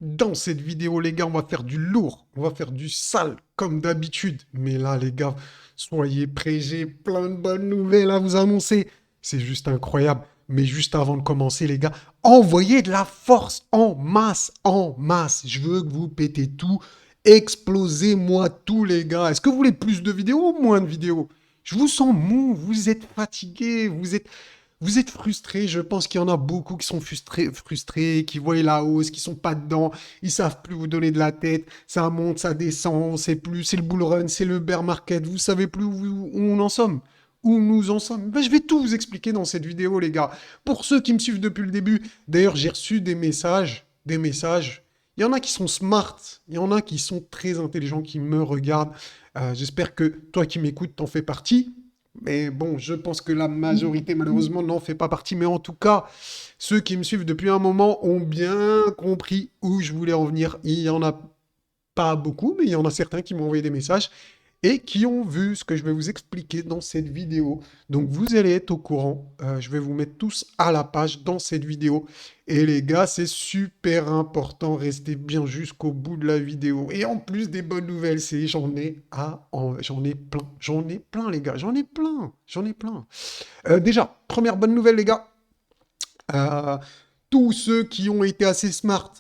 Dans cette vidéo, les gars, on va faire du lourd, on va faire du sale, comme d'habitude. Mais là, les gars, soyez prêts, j'ai plein de bonnes nouvelles à vous annoncer. C'est juste incroyable. Mais juste avant de commencer, les gars, envoyez de la force en masse, en masse. Je veux que vous pétez tout. Explosez-moi tout, les gars. Est-ce que vous voulez plus de vidéos ou moins de vidéos? Je vous sens mou, vous êtes fatigué, vous êtes frustrés. Je pense qu'il y en a beaucoup qui sont frustrés, qui voient la hausse, qui sont pas dedans. Ils savent plus vous donner de la tête. Ça monte, ça descend. C'est le bull run, c'est le bear market. Vous savez plus où on en sommes. Où nous en sommes. Ben, je vais tout vous expliquer dans cette vidéo, les gars. Pour ceux qui me suivent depuis le début, d'ailleurs, j'ai reçu des messages, des messages. Il y en a qui sont smart, il y en a qui sont très intelligents, qui me regardent. J'espère que toi qui m'écoutes, t'en fais partie. Mais bon, je pense que la majorité, malheureusement, n'en fait pas partie. Mais en tout cas, ceux qui me suivent depuis un moment ont bien compris où je voulais en venir. Il y en a pas beaucoup, mais il y en a certains qui m'ont envoyé des messages et qui ont vu ce que je vais vous expliquer dans cette vidéo. Donc vous allez être au courant. Je vais vous mettre tous à la page dans cette vidéo. Et les gars, c'est super important. Restez bien jusqu'au bout de la vidéo. Et en plus des bonnes nouvelles, c'est j'en ai plein les gars, j'en ai plein. Déjà, première bonne nouvelle les gars. Euh, Tous ceux qui ont été assez smart,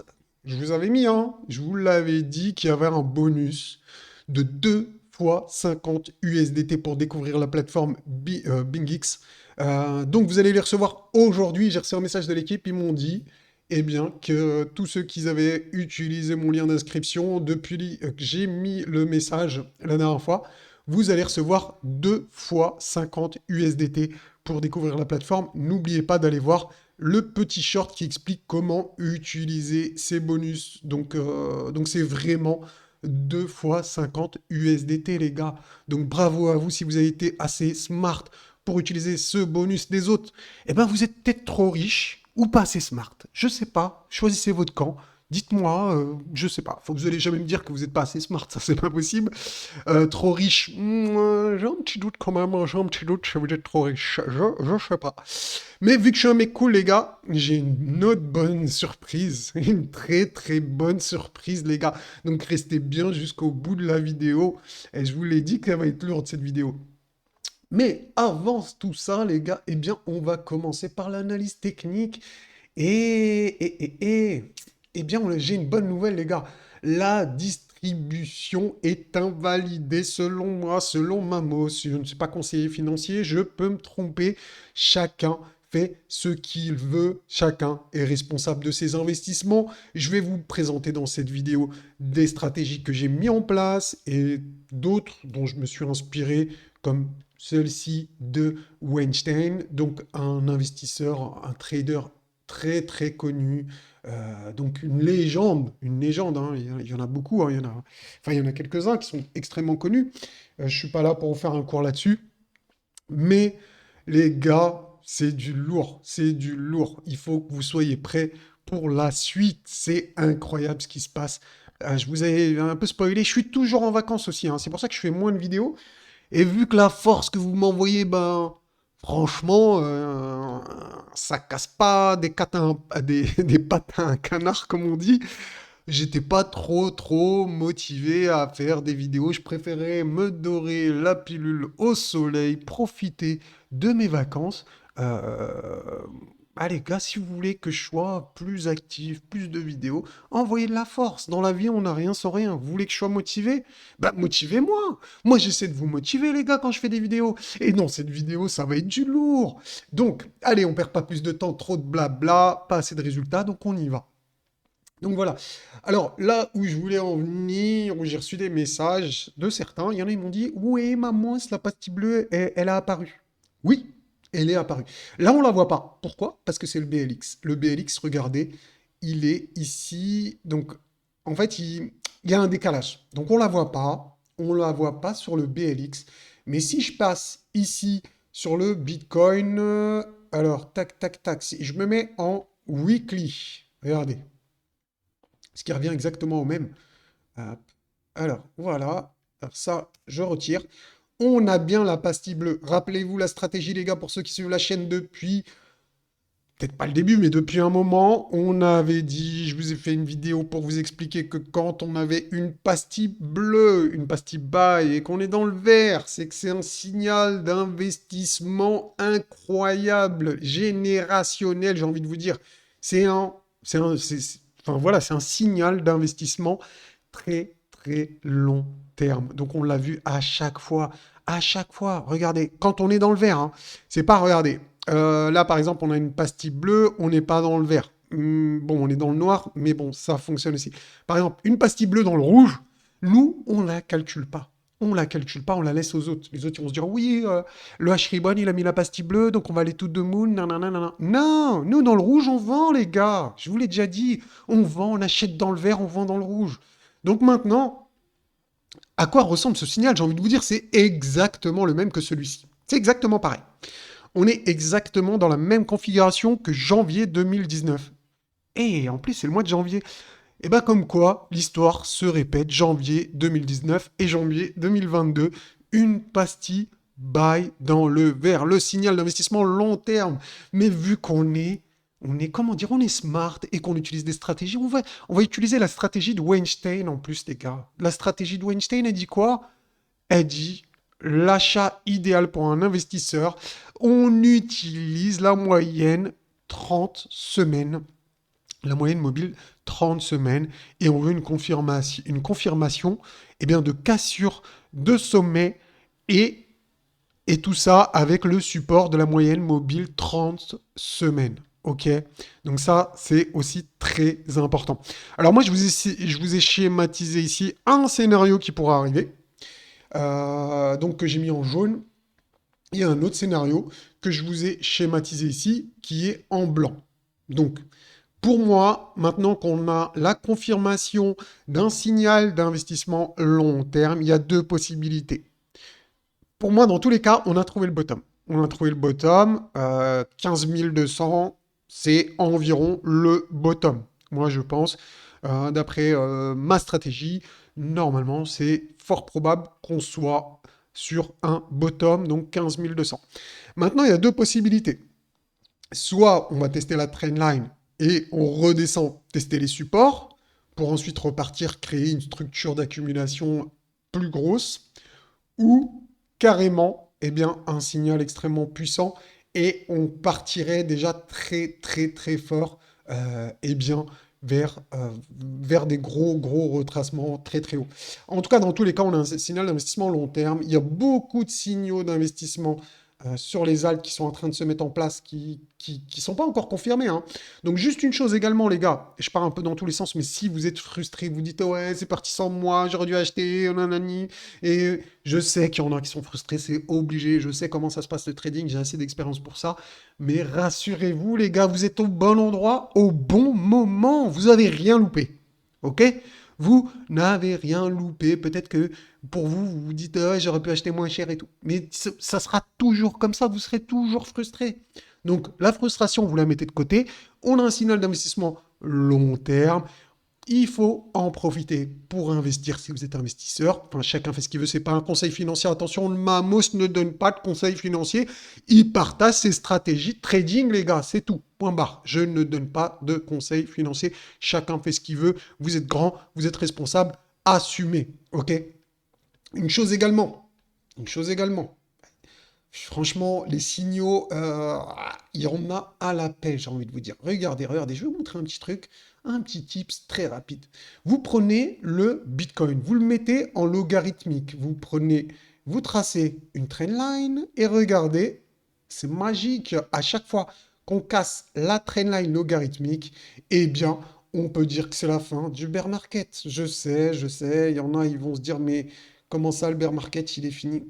je vous avais mis, hein, je vous l'avais dit qu'il y avait un bonus de 2 fois 50 USDT pour découvrir la plateforme BingX. Donc vous allez les recevoir aujourd'hui. J'ai reçu un message de l'équipe, ils m'ont dit eh bien, que tous ceux qui avaient utilisé mon lien d'inscription depuis que j'ai mis le message la dernière fois, vous allez recevoir 2 fois 50 USDT pour découvrir la plateforme. N'oubliez pas d'aller voir le petit short qui explique comment utiliser ces bonus. Donc c'est vraiment 2 fois 50 USDT, les gars. Donc bravo à vous si vous avez été assez smart pour utiliser ce bonus des autres. Eh ben vous êtes peut-être trop riche ou pas assez smart. Je sais pas. Choisissez votre camp. Dites-moi, je sais pas. Faut que vous allez jamais me dire que vous n'êtes pas assez smart, ça c'est pas possible. Trop riche, j'ai un petit doute quand même, j'ai un petit doute si vous êtes trop riche, je sais pas. Mais vu que je suis un mec cool, les gars, j'ai une autre bonne surprise, une très très bonne surprise, les gars. Donc restez bien jusqu'au bout de la vidéo, et je vous l'ai dit qu'elle va être lourde cette vidéo. Mais avant tout ça, les gars, eh bien, on va commencer par l'analyse technique. Eh bien, j'ai une bonne nouvelle, les gars. La distribution est invalidée selon moi, selon Mamos. Je ne suis pas conseiller financier, je peux me tromper. Chacun fait ce qu'il veut, chacun est responsable de ses investissements. Je vais vous présenter dans cette vidéo des stratégies que j'ai mis en place et d'autres dont je me suis inspiré, comme celle-ci de Weinstein, donc un investisseur, un trader très très connu, donc une légende, hein, il y en a beaucoup, hein, il y en a quelques-uns qui sont extrêmement connus. Je suis pas là pour vous faire un cours là-dessus, mais les gars, c'est du lourd, c'est du lourd. Il faut que vous soyez prêts pour la suite. C'est incroyable ce qui se passe. Je vous ai un peu spoilé, je suis toujours en vacances aussi, hein, c'est pour ça que je fais moins de vidéos. Et vu que la force que vous m'envoyez, ben, franchement, ça casse pas des pattes à un canard, comme on dit. J'étais pas trop motivé à faire des vidéos. Je préférais me dorer la pilule au soleil, profiter de mes vacances. Euh, Allez, gars, si vous voulez que je sois plus actif, plus de vidéos, envoyez de la force. Dans la vie, on n'a rien sans rien. Vous voulez que je sois motivé? Bah, motivez-moi. Moi, j'essaie de vous motiver, les gars, quand je fais des vidéos. Et non, cette vidéo, ça va être du lourd. Donc, allez, on perd pas plus de temps, trop de blabla, pas assez de résultats, donc on y va. Donc voilà. Alors là où je voulais en venir, où j'ai reçu des messages de certains, il y en a, ils m'ont dit, oui, maman, la pastille bleue, elle a apparu. Oui, elle est apparue. Là, on la voit pas. Pourquoi? Parce que c'est le BLX. Le BLX, regardez, il est ici. Donc, en fait, il y a un décalage. Donc, on la voit pas. On la voit pas sur le BLX. Mais si je passe ici sur le Bitcoin, alors, tac, tac, tac, si je me mets en weekly, regardez, ce qui revient exactement au même. Hop. Alors, voilà. Alors ça, je retire. On a bien la pastille bleue. Rappelez-vous la stratégie, les gars, pour ceux qui suivent la chaîne depuis peut-être pas le début, mais depuis un moment, on avait dit, je vous ai fait une vidéo pour vous expliquer que quand on avait une pastille bleue, une pastille buy, et qu'on est dans le vert, c'est que c'est un signal d'investissement incroyable, générationnel, j'ai envie de vous dire. C'est un, enfin voilà, c'est un signal d'investissement très, très long terme. Donc on l'a vu à chaque fois. À chaque fois, regardez, quand on est dans le vert, hein, c'est pas, regardez, là par exemple, on a une pastille bleue, on n'est pas dans le vert. Bon, on est dans le noir, mais bon, ça fonctionne aussi. Par exemple, une pastille bleue dans le rouge, nous, on la calcule pas. On la calcule pas, on la laisse aux autres. Les autres, ils vont se dire, oui, le H-Ribbon, il a mis la pastille bleue, donc on va aller tout de moon, nanana. Non, nous, dans le rouge, on vend, les gars. Je vous l'ai déjà dit. On vend, on achète dans le vert, on vend dans le rouge. Donc maintenant, à quoi ressemble ce signal? J'ai envie de vous dire, c'est exactement le même que celui-ci. C'est exactement pareil. On est exactement dans la même configuration que janvier 2019. Et en plus, c'est le mois de janvier. Et bien comme quoi, l'histoire se répète, janvier 2019 et janvier 2022, une pastille buy dans le vert, le signal d'investissement long terme. Mais vu comment dire, on est smart et qu'on utilise des stratégies, on va utiliser la stratégie de Weinstein en plus, les gars. La stratégie de Weinstein, elle dit quoi? Elle dit l'achat idéal pour un investisseur. On utilise la moyenne 30 semaines, la moyenne mobile 30 semaines, et on veut une confirmation eh bien, de cassure de sommet et, et tout ça avec le support de la moyenne mobile 30 semaines. Ok, donc ça c'est aussi très important. Alors moi je vous ai schématisé ici un scénario qui pourra arriver, donc que j'ai mis en jaune. Il y a un autre scénario que je vous ai schématisé ici qui est en blanc. Donc pour moi, maintenant qu'on a la confirmation d'un signal d'investissement long terme, il y a deux possibilités. Pour moi, dans tous les cas, on a trouvé le bottom. On a trouvé le bottom. 15 200, c'est environ le bottom. Moi, je pense, d'après ma stratégie, normalement, c'est fort probable qu'on soit sur un bottom, donc 15 200. Maintenant, il y a deux possibilités. Soit on va tester la trendline et on redescend tester les supports pour ensuite repartir créer une structure d'accumulation plus grosse, ou carrément eh bien, un signal extrêmement puissant et on partirait déjà très très très fort eh bien, vers des gros gros retracements très très hauts. En tout cas, dans tous les cas, on a un signal d'investissement long terme. Il y a beaucoup de signaux d'investissement sur les altes qui sont en train de se mettre en place, qui sont pas encore confirmés, hein. Donc juste une chose également, les gars, et je pars un peu dans tous les sens, mais si vous êtes frustrés, vous dites ouais, c'est parti sans moi, j'aurais dû acheter, nanani, et je sais qu'il y en a qui sont frustrés, c'est obligé, je sais comment ça se passe le trading, j'ai assez d'expérience pour ça, mais rassurez-vous, les gars, vous êtes au bon endroit, au bon moment, vous avez rien loupé, ok? Vous n'avez rien loupé. Peut-être que pour vous, vous vous dites, ah, j'aurais pu acheter moins cher et tout. Mais ça sera toujours comme ça, vous serez toujours frustré. Donc la frustration, vous la mettez de côté. On a un signal d'investissement long terme. Il faut en profiter pour investir si vous êtes investisseur. Enfin, chacun fait ce qu'il veut, c'est pas un conseil financier. Attention, le Mamos ne donne pas de conseils financiers. Il partage ses stratégies de trading, les gars, c'est tout. Point barre. Je ne donne pas de conseils financiers. Chacun fait ce qu'il veut. Vous êtes grand, vous êtes responsable. Assumez, ok? Une chose également. Une chose également. Franchement, les signaux, il y en a à la pêche, j'ai envie de vous dire. Regardez, regardez, je vais vous montrer un petit truc, un petit tips très rapide. Vous prenez le Bitcoin, vous le mettez en logarithmique. Vous tracez une trendline et regardez, c'est magique. À chaque fois qu'on casse la trendline logarithmique, eh bien, on peut dire que c'est la fin du bear market. Je sais, il y en a, ils vont se dire, mais comment ça, le bear market, il est fini?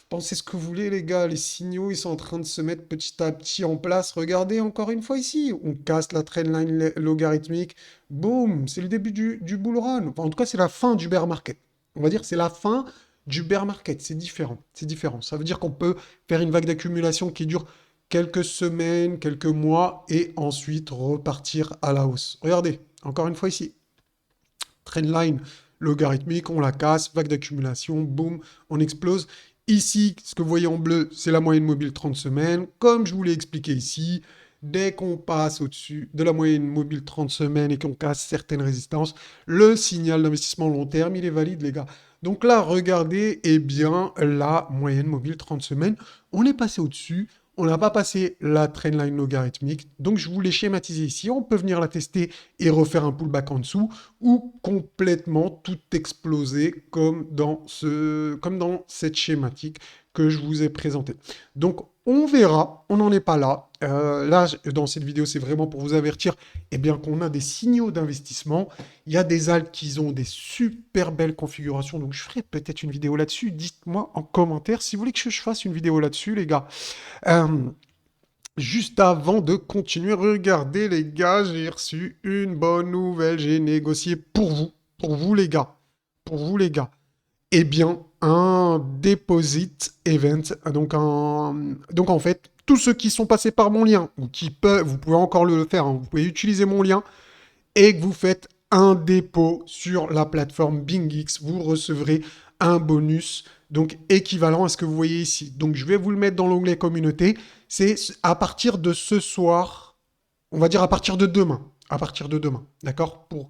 Pensez ce que vous voulez, les gars. Les signaux, ils sont en train de se mettre petit à petit en place. Regardez encore une fois ici. On casse la trendline logarithmique. Boum, c'est le début du bull run. Enfin, en tout cas, c'est la fin du bear market. On va dire que c'est la fin du bear market. C'est différent. C'est différent. Ça veut dire qu'on peut faire une vague d'accumulation qui dure quelques semaines, quelques mois, et ensuite repartir à la hausse. Regardez, encore une fois ici. Trendline logarithmique, on la casse, vague d'accumulation, boum, on explose. Ici, ce que vous voyez en bleu, c'est la moyenne mobile 30 semaines. Comme je vous l'ai expliqué ici, Dès qu'on passe au-dessus de la moyenne mobile 30 semaines et qu'on casse certaines résistances, le signal d'investissement long terme, il est valide, les gars. Donc là, regardez, eh bien, la moyenne mobile 30 semaines, on est passé au-dessus. On n'a pas passé la trendline logarithmique. Donc, je vous l'ai schématisé ici. On peut venir la tester et refaire un pullback en dessous ou complètement tout exploser comme dans cette schématique que je vous ai présentée. Donc, on verra. On n'en est pas là. Là, dans cette vidéo, c'est vraiment pour vous avertir eh bien, qu'on a des signaux d'investissement. Il y a des alts qui ont des super belles configurations. Donc, je ferai peut-être une vidéo là-dessus. Dites-moi en commentaire si vous voulez que je fasse une vidéo là-dessus, les gars. Euh, Juste avant de continuer, regardez les gars, j'ai reçu une bonne nouvelle, j'ai négocié pour vous les gars, pour vous les gars. Eh bien, un deposit event, donc en fait, tous ceux qui sont passés par mon lien, ou qui peuvent, vous pouvez encore le faire, hein, vous pouvez utiliser mon lien, et que vous faites un dépôt sur la plateforme BingX, vous recevrez un bonus donc équivalent à ce que vous voyez ici. Donc je vais vous le mettre dans l'onglet communauté. C'est à partir de ce soir, on va dire à partir de demain, d'accord, pour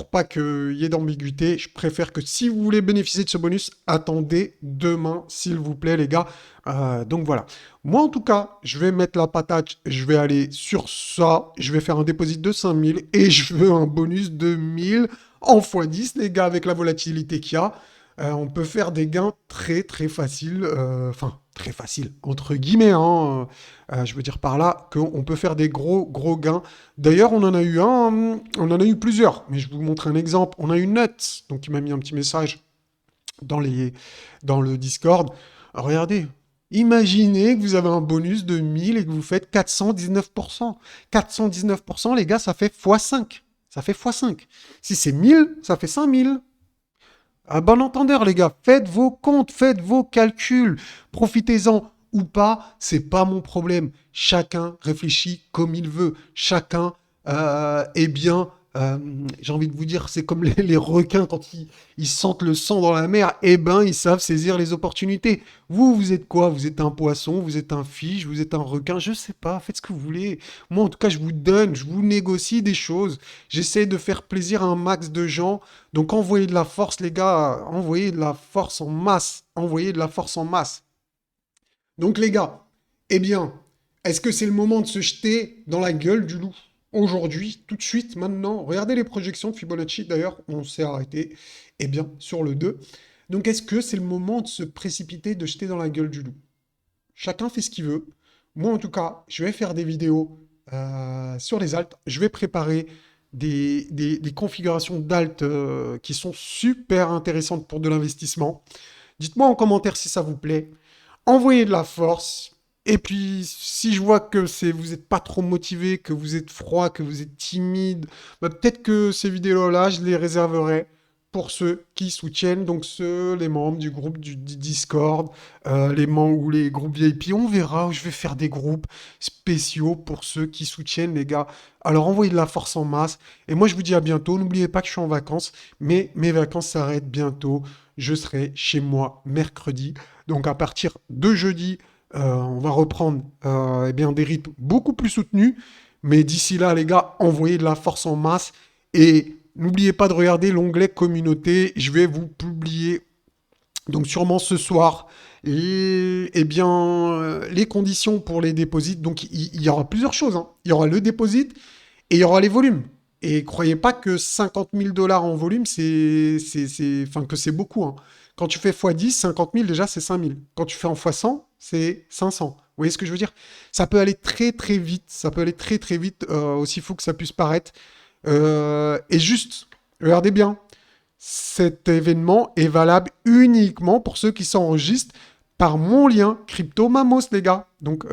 pas qu'il y ait d'ambiguïté, je préfère que si vous voulez bénéficier de ce bonus, attendez demain, s'il vous plaît, les gars. Donc voilà. Moi, en tout cas, je vais mettre la patate, je vais aller sur ça, je vais faire un dépôt de 5000 et je veux un bonus de 1000 en x10, les gars, avec la volatilité qu'il y a. On peut faire des gains très très faciles, enfin très faciles entre guillemets, hein, je veux dire par là qu'on peut faire des gros gains. D'ailleurs, on en a eu on en a eu plusieurs, mais je vous montre un exemple. On a eu Nut, donc il m'a mis un petit message dans dans le Discord. Alors, regardez, imaginez que vous avez un bonus de 1000 et que vous faites 419%. 419%, les gars, ça fait x5. Ça fait x5. Si c'est 1000, ça fait 5000. À bon entendeur, les gars, faites vos comptes, faites vos calculs, profitez-en ou pas, c'est pas mon problème. Chacun réfléchit comme il veut. Chacun, eh bien, j'ai envie de vous dire, c'est comme les requins quand ils sentent le sang dans la mer, eh ben, ils savent saisir les opportunités. Vous, vous êtes quoi? Vous êtes un poisson, vous êtes un fiche, vous êtes un requin, je sais pas, faites ce que vous voulez. Moi, en tout cas, je vous donne, je vous négocie des choses. J'essaie de faire plaisir à un max de gens. Donc envoyez de la force, les gars, envoyez de la force en masse, envoyez de la force en masse. Donc les gars, eh bien, est-ce que c'est le moment de se jeter dans la gueule du loup? Aujourd'hui, tout de suite, maintenant, regardez les projections de Fibonacci, d'ailleurs, on s'est arrêté, eh bien, sur le 2. Donc est-ce que c'est le moment de se précipiter, de jeter dans la gueule du loup? Chacun fait ce qu'il veut. Moi, en tout cas, je vais faire des vidéos sur les alts. Je vais préparer des configurations d'alt qui sont super intéressantes pour de l'investissement. Dites-moi en commentaire si ça vous plaît. Envoyez de la force. Et puis, si je vois que vous n'êtes pas trop motivé, que vous êtes froid, que vous êtes timide, bah, peut-être que ces vidéos-là, je les réserverai pour ceux qui soutiennent, donc les membres du groupe du Discord, les membres ou les groupes VIP. On verra où je vais faire des groupes spéciaux pour ceux qui soutiennent, les gars. Alors, envoyez de la force en masse. Et moi, je vous dis à bientôt. N'oubliez pas que je suis en vacances, mais mes vacances s'arrêtent bientôt. Je serai chez moi mercredi. Donc, à partir de jeudi, on va reprendre eh bien, des rythmes beaucoup plus soutenus. Mais d'ici là, les gars, envoyez de la force en masse. Et n'oubliez pas de regarder l'onglet communauté. Je vais vous publier, donc sûrement ce soir, eh bien, les conditions pour les déposits. Donc il y aura plusieurs choses, hein. Il y aura le déposit et il y aura les volumes. Et croyez pas que 50 000 dollars en volume, enfin, que c'est beaucoup, hein. Quand tu fais x10, 50 000, déjà, c'est 5 000. Quand tu fais en x100, c'est 500. Vous voyez ce que je veux dire? Ça peut aller très, très vite. Ça peut aller très, très vite, aussi fou que ça puisse paraître. Et juste, regardez bien, cet événement est valable uniquement pour ceux qui s'enregistrent par mon lien CryptoMamos, les gars. Donc,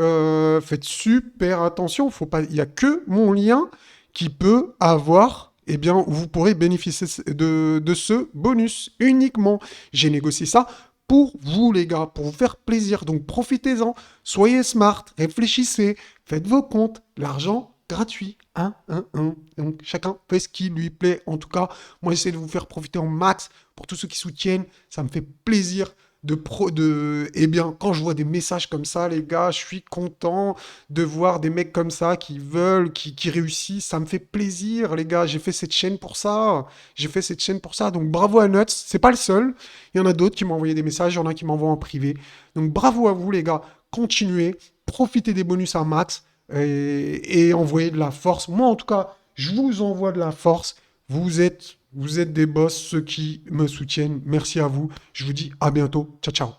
faites super attention. Il n'y a que mon lien qui peut avoir, eh bien, où vous pourrez bénéficier de ce bonus uniquement. J'ai négocié ça pour vous, les gars, pour vous faire plaisir. Donc, profitez-en, soyez smart, réfléchissez, faites vos comptes. L'argent gratuit. Donc, chacun fait ce qui lui plaît. En tout cas, moi, j'essaie de vous faire profiter en max pour tous ceux qui soutiennent. Ça me fait plaisir Eh bien, quand je vois des messages comme ça, les gars, je suis content de voir des mecs comme ça qui veulent, qui réussissent. Ça me fait plaisir, les gars. J'ai fait cette chaîne pour ça. J'ai fait cette chaîne pour ça. Donc, bravo à Nuts. C'est pas le seul. Il y en a d'autres qui m'ont envoyé des messages. Il y en a qui m'envoient en privé. Donc, bravo à vous, les gars. Continuez. Profitez des bonus à max et envoyez de la force. Moi, en tout cas, je vous envoie de la force. Vous êtes des boss, ceux qui me soutiennent. Merci à vous. Je vous dis à bientôt. Ciao, ciao.